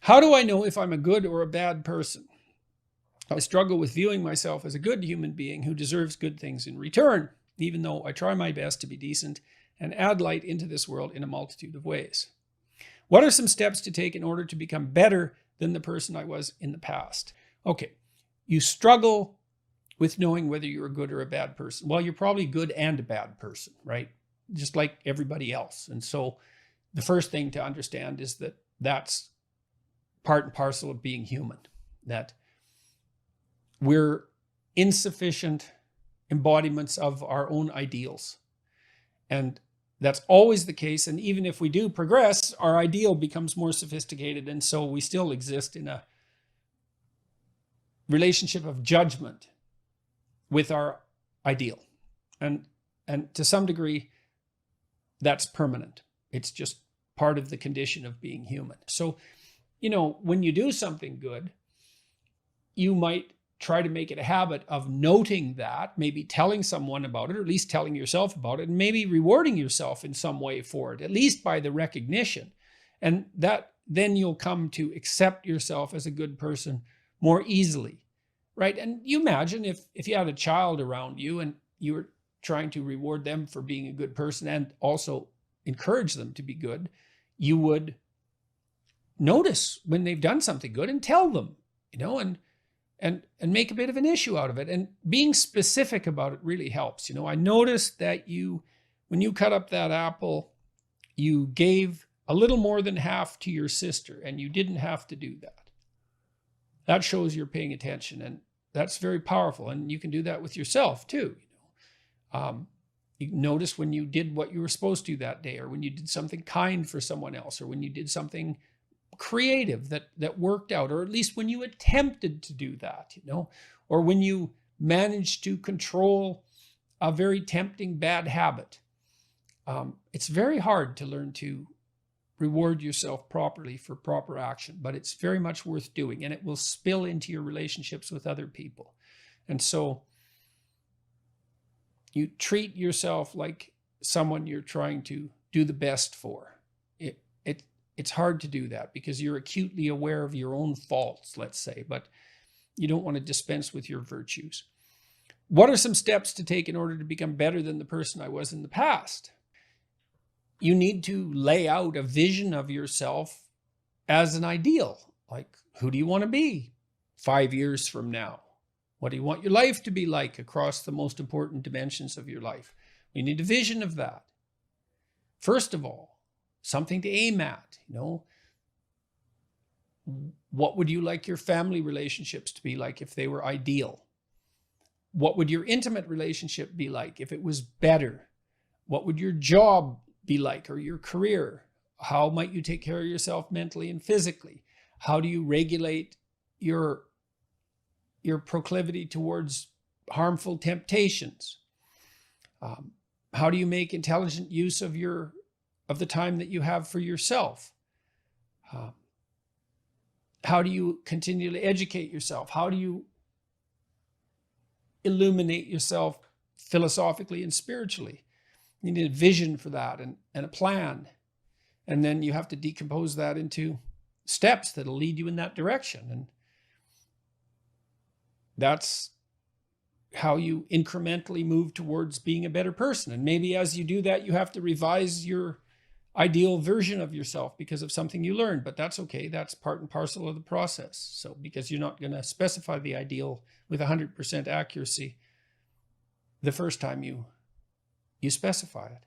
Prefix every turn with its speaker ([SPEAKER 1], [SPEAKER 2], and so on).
[SPEAKER 1] How do I know if I'm a good or a bad person? I struggle with viewing myself as a good human being who deserves good things in return, even though I try my best to be decent and add light into this world in a multitude of ways. What are some steps to take in order to become better than the person I was in the past? Okay, you struggle with knowing whether you're a good or a bad person. Well, you're probably good and a bad person, right? Just like everybody else. And so the first thing to understand is that that's part and parcel of being human, that we're insufficient embodiments of our own ideals. And that's always the case. And even if we do progress, our ideal becomes more sophisticated. And so we still exist in a relationship of judgment with our ideal. And to some degree, that's permanent. It's just part of the condition of being human. So, when you do something good, you might try to make it a habit of noting that, maybe telling someone about it, or at least telling yourself about it, and maybe rewarding yourself in some way for it, at least by the recognition. And that then you'll come to accept yourself as a good person more easily, right? And you imagine if you had a child around you and you were trying to reward them for being a good person and also encourage them to be good, you would notice when they've done something good and tell them, and make a bit of an issue out of it. And being specific about it really helps. I noticed that when you cut up that apple, you gave a little more than half to your sister, and you didn't have to do that. That shows you're paying attention, and that's very powerful. And you can do that with yourself too. You notice when you did what you were supposed to that day, or when you did something kind for someone else, or when you did something creative that worked out, or at least when you attempted to do that, or when you managed to control a very tempting bad habit. It's very hard to learn to reward yourself properly for proper action, but it's very much worth doing, and it will spill into your relationships with other people. And so you treat yourself like someone you're trying to do the best for. It's hard to do that because you're acutely aware of your own faults, let's say, but you don't want to dispense with your virtues. What are some steps to take in order to become better than the person I was in the past? You need to lay out a vision of yourself as an ideal. Like, who do you want to be 5 years from now? What do you want your life to be like across the most important dimensions of your life? You need a vision of that. First of all, something to aim at, What would you like your family relationships to be like if they were ideal? What would your intimate relationship be like if it was better? What would your job be like, or your career? How might you take care of yourself mentally and physically? How do you regulate your proclivity towards harmful temptations? How do you make intelligent use of the time that you have for yourself? How do you continually educate yourself? How do you illuminate yourself philosophically and spiritually? You need a vision for that and a plan. And then you have to decompose that into steps that'll lead you in that direction. And that's how you incrementally move towards being a better person. And maybe as you do that, you have to revise your ideal version of yourself because of something you learned, but that's okay. That's part and parcel of the process. So because you're not going to specify the ideal with 100% accuracy the first time you specify it.